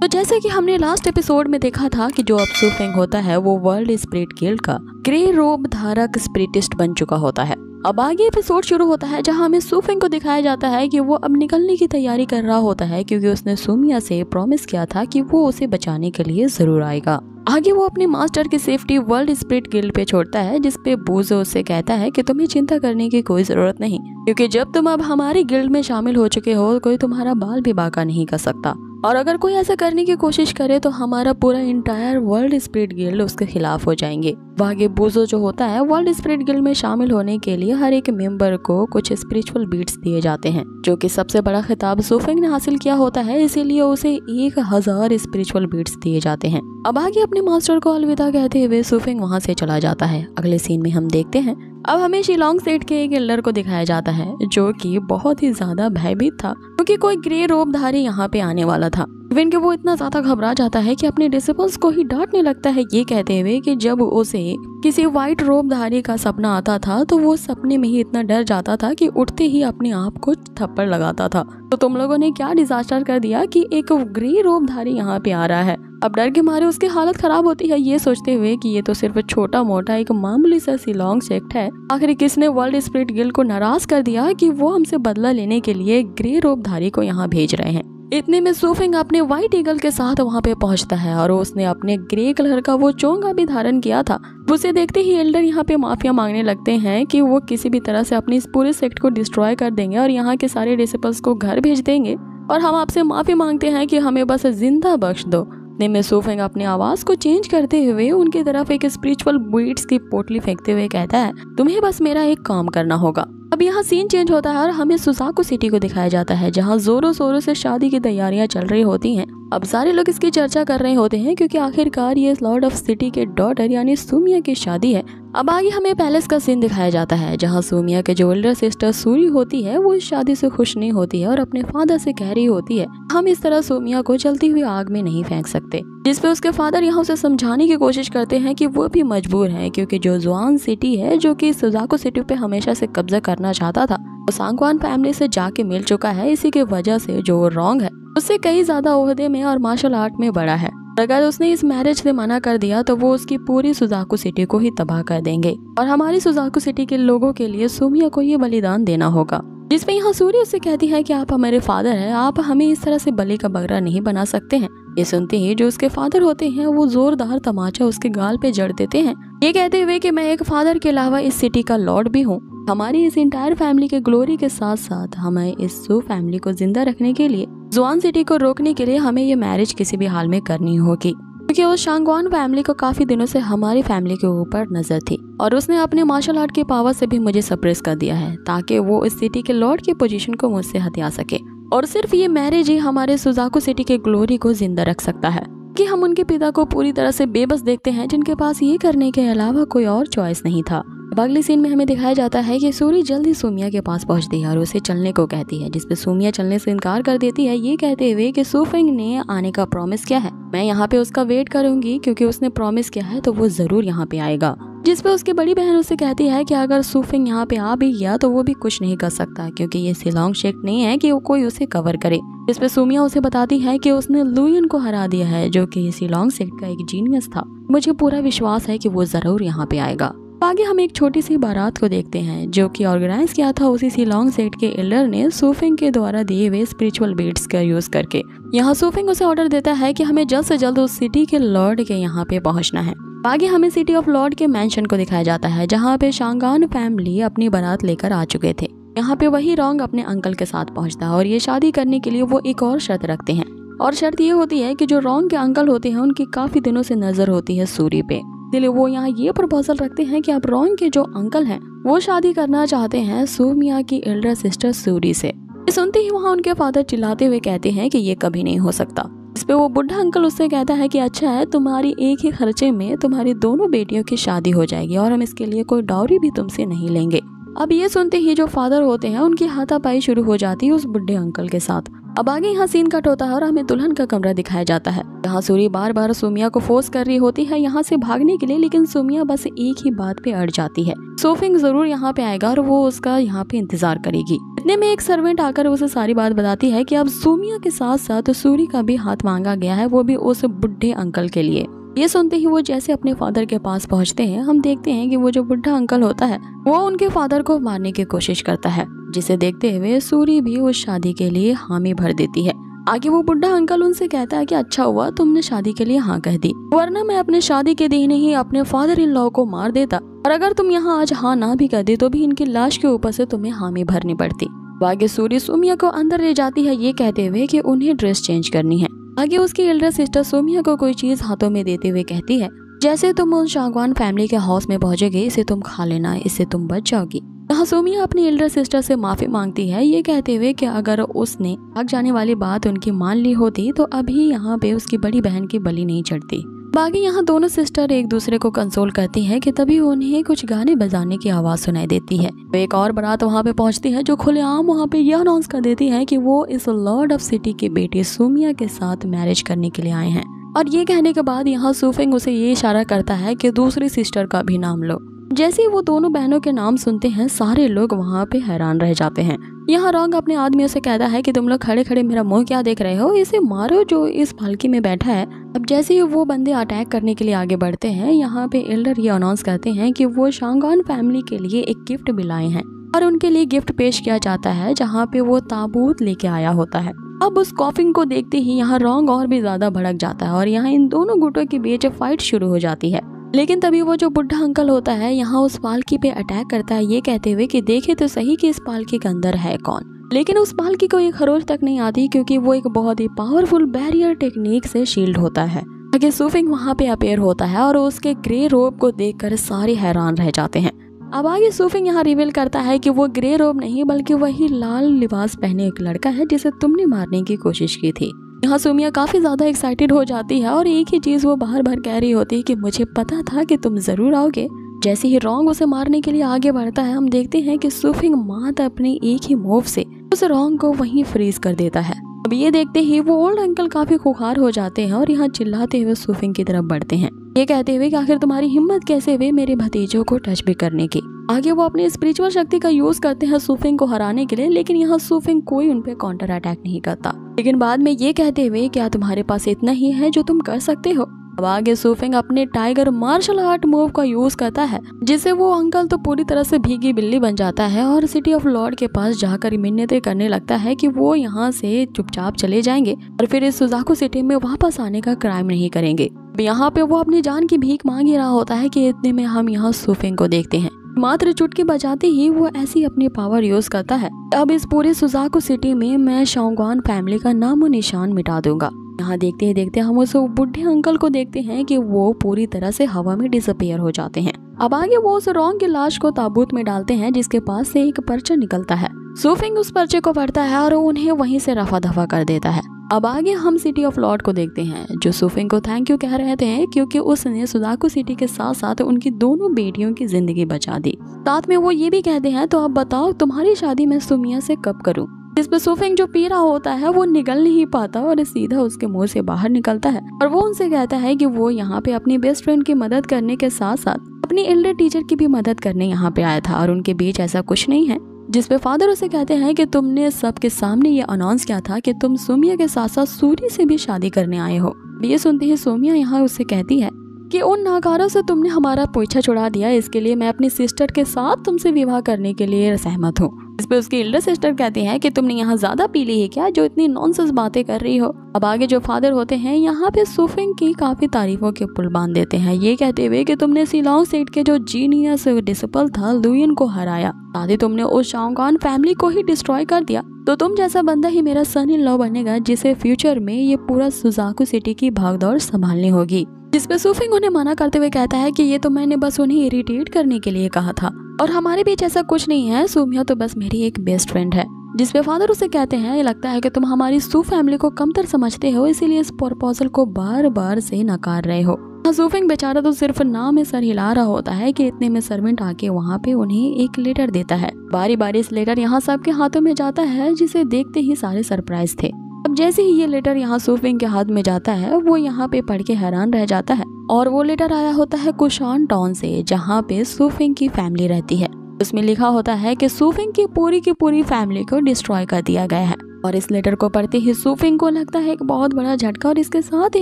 तो जैसे कि हमने लास्ट एपिसोड में देखा था कि जो अब सू फेंग होता है वो वर्ल्ड स्पिरिट गिल्ड का ग्रे रोब धारक स्पिरिटिस्ट बन चुका होता है। अब आगे एपिसोड शुरू होता है जहां हमें सू फेंग को दिखाया जाता है कि वो अब निकलने की तैयारी कर रहा होता है क्योंकि उसने सुमिया से प्रॉमिस किया था कि वो उसे बचाने के लिए जरूर आएगा। आगे वो अपने मास्टर की सेफ्टी वर्ल्ड स्पिरिट गिल्ड पे छोड़ता है, जिसपे बूजो उससे कहता है कि तुम्हें चिंता करने की कोई जरूरत नहीं, क्योंकि जब तुम अब हमारी गिल्ड में शामिल हो चुके हो कोई तुम्हारा बाल भी बांका नहीं कर सकता, और अगर कोई ऐसा करने की कोशिश करे तो हमारा पूरा इंटायर वर्ल्ड स्पिरिट गिल्ड उसके खिलाफ हो जाएंगे। आगे बूजो जो होता है वर्ल्ड स्पिरिट गिल्ड में शामिल होने के लिए हर एक मेंबर को कुछ स्पिरिचुअल बीट्स दिए जाते हैं, जो कि सबसे बड़ा खिताब सू फेंग ने हासिल किया होता है, इसीलिए उसे 1000 स्पिरिचुअल बीट्स दिए जाते हैं। अब आगे अपने मास्टर को अलविदा कहते हुए सू फेंग वहाँ से चला जाता है। अगले सीन में हम देखते हैं अब हमें शिलोंग सेट के एक एल्डर को दिखाया जाता है जो कि बहुत ही ज्यादा भयभीत था क्योंकि कोई ग्रे रोबधारी यहाँ पे आने वाला था। इवन कि वो इतना ज्यादा घबरा जाता है कि अपने डिसिपल्स को ही डांटने लगता है, ये कहते हुए कि जब उसे किसी व्हाइट रोबधारी का सपना आता था तो वो सपने में ही इतना डर जाता था कि उठते ही अपने आप को थप्पड़ लगाता था। तो तुम लोगों ने क्या डिजास्टर कर दिया कि एक ग्रे रोबधारी यहाँ पे आ रहा है। अब डर के मारे उसकी हालत खराब होती है, ये सोचते हुए कि ये तो सिर्फ छोटा मोटा एक मामूली सा शिलोंग सेक्ट है, आखिर किसने वर्ल्ड स्पिरिट गिल्ड को नाराज कर दिया कि वो हमसे बदला लेने के लिए ग्रे रोबधारी को यहाँ भेज रहे हैं। इतने में सू फेंग अपने व्हाइट ईगल के साथ वहाँ पे पहुँचता है और उसने अपने ग्रे कलर का वो चोंगा भी धारण किया था। उसे देखते ही एल्डर यहाँ पे माफिया मांगने लगते हैं कि वो किसी भी तरह से अपनी इस पूरे सेक्ट को डिस्ट्रॉय कर देंगे और यहाँ के सारे डिसिपल्स को घर भेज देंगे और हम आपसे माफी मांगते हैं कि हमें बस जिंदा बख्श दो। में सू फेंग अपनी आवाज को चेंज करते हुए उनकी तरफ एक स्पिरिचुअल बीट्स की पोटली फेंकते हुए कहता है, तुम्हें बस मेरा एक काम करना होगा। अब यहाँ सीन चेंज होता है और हमें सुजाकू सिटी को दिखाया जाता है जहाँ जोरों शोरों से शादी की तैयारियां चल रही होती हैं। अब सारे लोग इसकी चर्चा कर रहे होते हैं क्योंकि आखिरकार ये लॉर्ड ऑफ सिटी के डॉटर यानी सुमिया की शादी है। अब आगे हमें पैलेस का सीन दिखाया जाता है जहाँ सुमिया के जो एल्डर सिस्टर सूरी होती है वो इस शादी से खुश नहीं होती है और अपने फादर से कह रही होती है हम इस तरह सुमिया को जलती हुई आग में नहीं फेंक सकते, जिसपे उसके फादर यहाँ उसे समझाने की कोशिश करते हैं कि वो भी मजबूर है क्योंकि जो जुआन सिटी है जो कि सुजाकू सिटी पे हमेशा से कब्जा करना चाहता था वो सांगवान फैमिली से जाके मिल चुका है। इसी की वजह से जो रोंग है उससे कई ज्यादा ओहदे में और मार्शल आर्ट में बड़ा है। अगर उसने इस मैरिज से मना कर दिया तो वो उसकी पूरी सुजाकू सिटी को ही तबाह कर देंगे और हमारी सुजाकू सिटी के लोगों के लिए सुमिया को ये बलिदान देना होगा। जिसपे यहाँ सूर्य उससे कहती है कि आप हमारे फादर हैं, आप हमें इस तरह से बलि का बकरा नहीं बना सकते हैं। ये सुनते ही जो उसके फादर होते हैं वो जोरदार तमाचा उसके गाल पे जड़ देते हैं, ये कहते हुए कि मैं एक फादर के अलावा इस सिटी का लॉर्ड भी हूँ। हमारी इस इंटायर फैमिली के ग्लोरी के साथ साथ हमें इस सू फैमिली को जिंदा रखने के लिए जुआन सिटी को रोकने के लिए हमें ये मैरिज किसी भी हाल में करनी होगी, क्योंकि उस शांगवान फैमिली को काफी दिनों से हमारी फैमिली के ऊपर नजर थी और उसने अपने मार्शल आर्ट की पावर से भी मुझे सप्रेस कर दिया है ताकि वो इस सिटी के लॉर्ड की पोजीशन को मुझसे हथिया सके। और सिर्फ ये मैरिज ही हमारे सुजाकू सिटी के ग्लोरी को जिंदा रख सकता है कि हम उनके पिता को पूरी तरह से बेबस देखते हैं जिनके पास ये करने के अलावा कोई और चॉइस नहीं था। अगले सीन में हमें दिखाया जाता है कि सूरी जल्दी सुमिया के पास पहुंचती है और उसे चलने को कहती है, जिसपे सुमिया चलने से इनकार कर देती है, ये कहते हुए कि सू फेंग ने आने का प्रॉमिस किया है, मैं यहाँ पे उसका वेट करूंगी क्योंकि उसने प्रॉमिस किया है तो वो जरूर यहाँ पे आएगा। जिसपे उसकी बड़ी बहन उससे कहती है कि अगर सू फेंग यहाँ पे आ भी गया तो वो भी कुछ नहीं कर सकता क्योंकि ये शिलोंग सेक्ट नहीं है कि वो कोई उसे कवर करे। जिसपे सुमिया उसे बताती है कि उसने लुयन को हरा दिया है जो कि शिलोंग सेक्ट का एक जीनियस था, मुझे पूरा विश्वास है कि वो जरूर यहाँ पे आएगा। आगे हम एक छोटी सी बारात को देखते हैं जो कि ऑर्गेनाइज किया था उसी शिलोंग सेक्ट के एल्डर ने सू फेंग के द्वारा दिए हुए स्पिरिचुअल बीट्स का यूज करके। यहाँ सू फेंग उसे ऑर्डर देता है कि हमें जल्द से जल्द उस सिटी के लॉर्ड के यहाँ पे पहुँचना है। आगे हमें सिटी ऑफ लॉर्ड के मैंशन को दिखाया जाता है जहाँ पे शांगान फैमिली अपनी बारात लेकर आ चुके थे। यहाँ पे वही रोंग अपने अंकल के साथ पहुँचता है और ये शादी करने के लिए वो एक और शर्त रखते हैं और शर्त ये होती है कि जो रोंग के अंकल होते हैं उनकी काफी दिनों से नजर होती है सूरी पे, इसलिए वो यहाँ ये प्रपोजल रखते हैं कि अब रोंग के जो अंकल हैं वो शादी करना चाहते हैं सुमिया की एल्डर सिस्टर सूरी से। सुनते ही वहाँ उनके फादर चिल्लाते हुए कहते हैं कि ये कभी नहीं हो सकता। इस पे वो बुढ़ा अंकल उससे कहता है कि अच्छा है, तुम्हारी एक ही खर्चे में तुम्हारी दोनों बेटियों की शादी हो जाएगी और हम इसके लिए कोई डाउरी भी तुमसे नहीं लेंगे। अब ये सुनते ही जो फादर होते हैं उनकी हाथापाई शुरू हो जाती है उस बुढ़े अंकल के साथ। अब आगे यहाँ सीन कट होता है और हमें दुल्हन का कमरा दिखाया जाता है जहाँ सूरी बार बार सुमिया को फोर्स कर रही होती है यहाँ से भागने के लिए, लेकिन सुमिया बस एक ही बात पे अड़ जाती है, सू फेंग जरूर यहाँ पे आएगा और वो उसका यहाँ पे इंतजार करेगी। इतने में एक सर्वेंट आकर उसे सारी बात बताती है कि अब सूमिया के साथ साथ सूरी का भी हाथ मांगा गया है, वो भी उस बुढ़े अंकल के लिए। ये सुनते ही वो जैसे अपने फादर के पास पहुंचते हैं, हम देखते हैं कि वो जो बुढ़ा अंकल होता है वो उनके फादर को मारने की कोशिश करता है, जिसे देखते हुए सूरी भी उस शादी के लिए हामी भर देती है। आगे वो बुढ़ा अंकल उनसे कहता है कि अच्छा हुआ तुमने शादी के लिए हाँ कह दी, वरना मैं अपने शादी के दिन ही अपने फादर इन लॉ को मार देता, और अगर तुम यहाँ आज हाँ ना भी कर दी तो भी इनकी लाश के ऊपर से तुम्हें हामी भरनी पड़ती। आगे सूरी सूमिया को अंदर ले जाती है, ये कहते हुए कि उन्हें ड्रेस चेंज करनी है। आगे उसकी एल्डर सिस्टर सूमिया को कोई चीज हाथों में देते हुए कहती है, जैसे तुम उन शागवान फैमिली के हाउस में पहुंचोगे इसे तुम खा लेना, इससे तुम बच जाओगी। यहाँ सूमिया अपनी एल्डर सिस्टर से माफी मांगती है, ये कहते हुए कि अगर उसने भाग जाने वाली बात उनकी मान ली होती तो अभी यहाँ पे उसकी बड़ी बहन की बलि नहीं चढ़ती। बाकी यहाँ दोनों सिस्टर एक दूसरे को कंसोल करती हैं कि तभी उन्हें कुछ गाने बजाने की आवाज सुनाई देती है। तो एक और बारात वहाँ पे पहुँचती है जो खुलेआम वहाँ पे यह अनाउंस कर देती है कि वो इस लॉर्ड ऑफ सिटी की बेटी सूमिया के साथ मैरिज करने के लिए आए हैं। और ये कहने के बाद यहाँ सूफेंग उसे ये इशारा करता है कि दूसरी सिस्टर का भी नाम लो। जैसे ही वो दोनों बहनों के नाम सुनते हैं सारे लोग वहाँ पे हैरान रह जाते हैं। यहाँ रॉन्ग अपने आदमियों से कहता है कि तुम लोग खड़े खड़े मेरा मुंह क्या देख रहे हो, इसे मारो जो इस पालकी में बैठा है। अब जैसे ही वो बंदे अटैक करने के लिए आगे बढ़ते हैं, यहाँ पे एल्डर ये अनाउंस करते हैं कि वो शांगान फैमिली के लिए एक गिफ्ट भी लाए हैं और उनके लिए गिफ्ट पेश किया जाता है जहाँ पे वो ताबूत लेके आया होता है। अब उस कॉफिन को देखते ही यहाँ रॉन्ग और भी ज्यादा भड़क जाता है और यहाँ इन दोनों गुटों के बीच फाइट शुरू हो जाती है। लेकिन तभी वो जो बुढ़ा अंकल होता है यहाँ उस पालकी पे अटैक करता है, ये कहते हुए कि देखे तो सही कि इस पालकी के अंदर है कौन। लेकिन उस पालकी को एक खरोच तक नहीं आती क्योंकि वो एक बहुत ही पावरफुल बैरियर टेक्निक से शील्ड होता है। आगे सूफिंग वहाँ पे अपेयर होता है और उसके ग्रे रोब को देखकर सारे हैरान रह जाते हैं। अब आगे सूफिंग यहाँ रिवील करता है कि वो ग्रे रोब नहीं बल्कि वही लाल लिबास पहने एक लड़का है जिसे तुमने मारने की कोशिश की थी। यहाँ सूमिया काफी ज्यादा एक्साइटेड हो जाती है और एक ही चीज वो बार बार कह रही होती है कि मुझे पता था कि तुम जरूर आओगे। जैसे ही रॉन्ग उसे मारने के लिए आगे बढ़ता है, हम देखते हैं कि सूफिंग मात अपने एक ही मूव से उस रॉन्ग को वहीं फ्रीज कर देता है। अब ये देखते ही वो ओल्ड अंकल काफी खुखार हो जाते हैं और यहाँ चिल्लाते हुए सूफिंग की तरफ बढ़ते हैं, ये कहते हुए कि आखिर तुम्हारी हिम्मत कैसे हुई मेरे भतीजों को टच भी करने की। आगे वो अपनी स्पिरिचुअल शक्ति का यूज करते हैं सूफिंग को हराने के लिए, लेकिन यहाँ सूफिंग कोई उन पे काउंटर अटैक नहीं करता, लेकिन बाद में ये कहते हुए क्या तुम्हारे पास इतना ही है जो तुम कर सकते हो। अब आगे सूफिंग अपने टाइगर मार्शल आर्ट मूव का यूज करता है जिससे वो अंकल तो पूरी तरह से भीगी बिल्ली बन जाता है और सिटी ऑफ लॉर्ड के पास जाकर मिन्नतें करने लगता है कि वो यहाँ से चुपचाप चले जाएंगे और फिर इस सुजाकू सिटी में वापस आने का क्राइम नहीं करेंगे। यहाँ पे वो अपनी जान की भीख मांग ही रहा होता है कि इतने में हम यहाँ सूफिंग को देखते हैं। मात्र चुटकी बजाते ही वो ऐसी अपनी पावर यूज करता है, अब इस पूरे सुजाकू सिटी में मैं शांगवान फैमिली का नामो निशान मिटा दूंगा। यहाँ देखते ही देखते हम उस बुढ़े अंकल को देखते हैं कि वो पूरी तरह से हवा में डिसअपियर हो जाते हैं। अब आगे वो उस रॉन्ग की लाश को ताबूत में डालते हैं जिसके पास से एक पर्चा निकलता है। सूफिंग उस पर्चे को पढ़ता है और उन्हें वहीं से रफा दफा कर देता है। अब आगे हम सिटी ऑफ लॉर्ड को देखते हैं जो सूफिंग को थैंक यू कह रहे थे क्योंकि उसने सुजाकू सिटी के साथ साथ उनकी दोनों बेटियों की जिंदगी बचा दी। साथ में वो ये भी कहते हैं तो अब बताओ तुम्हारी शादी मैं सूमिया से कब करूं। इस पर सूफिंग जो पी रहा होता है वो निकल नहीं पाता और सीधा उसके मुंह से बाहर निकलता है और वो उनसे कहता है कि वो यहाँ पे अपनी बेस्ट फ्रेंड की मदद करने के साथ साथ अपनी एल्डर टीचर की भी मदद करने यहाँ पे आया था और उनके बीच ऐसा कुछ नहीं है। जिस पे फादर उसे कहते हैं कि तुमने सबके सामने ये अनाउंस किया था कि तुम सूमिया के साथ साथ सूरी से भी शादी करने आए हो। ये सुनते ही सूमिया यहाँ उससे कहती है कि उन नाकारों से तुमने हमारा पीछा छुड़ा दिया, इसके लिए मैं अपनी सिस्टर के साथ तुमसे विवाह करने के लिए सहमत हूँ। इस पे उसकी एल्डर सिस्टर कहती है कि तुमने यहाँ ज्यादा पी ली है क्या जो इतनी नॉनसेंस बातें कर रही हो। अब आगे जो फादर होते हैं यहाँ पे सूफिंग की काफी तारीफों के पुल बांध देते हैं, ये कहते हुए कि तुमने सिलोंग सेट के जो जीनियस डिसिपल था लुयन को हराया, साथ ही तुमने उस शांगवान फैमिली को ही डिस्ट्रॉय कर दिया, तो तुम जैसा बंदा ही मेरा सन इन लॉ बनेगा जिसे फ्यूचर में ये पूरा सुजाकू सिटी की भागदौड़ संभालनी होगी। जिस पे सूफिंग उन्हें मना करते हुए कहता है कि ये तो मैंने बस उन्हें इरिटेट करने के लिए कहा था और हमारे बीच ऐसा कुछ नहीं है, सूमिया तो बस मेरी एक बेस्ट फ्रेंड है। जिस पे फादर उसे कहते हैं ये लगता है कि तुम हमारी सू फैमिली को कमतर समझते हो, इसीलिए इस प्रपोजल को बार बार से नकार रहे हो। सूफिंग बेचारा तो सिर्फ नाम में सर हिला रहा होता है कि इतने में सर्वेंट आके वहाँ पे उन्हें एक लेटर देता है। बारी बारी इस लेटर यहाँ सबके हाथों में जाता है जिसे देखते ही सारे सरप्राइज थे। अब जैसे ही ये लेटर यहाँ सूफिंग के हाथ में जाता है वो यहाँ पे पढ़ के हैरान रह जाता है और वो लेटर आया होता है कुशान टाउन से जहाँ पे सूफिंग की फैमिली रहती है। उसमें लिखा होता है कि सूफिंग की पूरी फैमिली को डिस्ट्रॉय कर दिया गया है। और इस लेटर को पढ़ते ही सूफिंग को लगता है एक बहुत बड़ा झटका और इसके साथ ही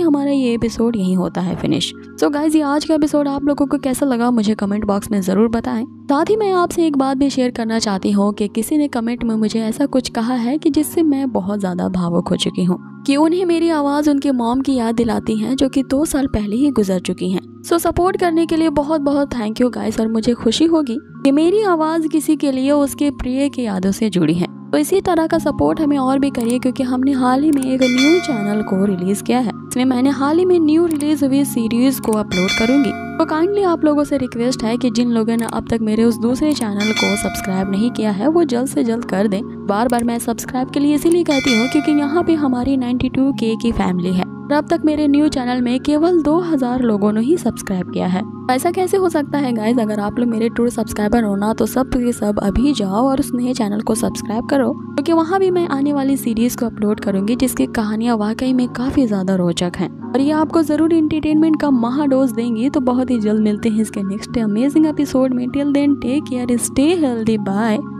हमारा ये एपिसोड यही होता है फिनिश। सो गाइज, ये आज का एपिसोड आप लोगों को कैसा लगा मुझे कमेंट बॉक्स में जरूर बताएं। साथ ही मैं आपसे एक बात भी शेयर करना चाहती हूँ कि किसी ने कमेंट में मुझे ऐसा कुछ कहा है कि जिससे मैं बहुत ज्यादा भावुक हो चुकी हूँ कि उन्हें मेरी आवाज उनके मॉम की याद दिलाती है जो कि 2 साल पहले ही गुजर चुकी हैं। सो सपोर्ट करने के लिए बहुत बहुत थैंक यू गाइस। और मुझे खुशी होगी कि मेरी आवाज किसी के लिए उसके प्रिय की यादों से जुड़ी है। तो इसी तरह का सपोर्ट हमें और भी करिए, क्योंकि हमने हाल ही में एक न्यू चैनल को रिलीज किया है। इसमें मैंने हाल ही में न्यू रिलीज हुई सीरीज को अपलोड करूंगी। तो काइंडली आप लोगों से रिक्वेस्ट है कि जिन लोगों ने अब तक मेरे उस दूसरे चैनल को सब्सक्राइब नहीं किया है वो जल्द से जल्द कर दें। बार बार मैं सब्सक्राइब के लिए इसीलिए कहती हूँ क्योंकि यहाँ पे हमारी 92K की फैमिली है और अब तक मेरे न्यू चैनल में केवल 2000 लोगों ने ही सब्सक्राइब किया है। ऐसा कैसे हो सकता है गाइज? अगर आप लोग मेरे ट्रू सब्सक्राइबर हो ना तो सब के सब अभी जाओ और उस नए चैनल को सब्सक्राइब करो, क्योंकि वहाँ भी मैं आने वाली सीरीज को अपलोड करूंगी जिसकी कहानियां वाकई में काफी ज्यादा रोचक हैं और ये आपको जरूर एंटरटेनमेंट का महाडोज देंगी। तो बहुत ही जल्द मिलते हैं इसके नेक्स्ट अमेजिंग एपिसोड में। Till then take care, stay healthy, bye.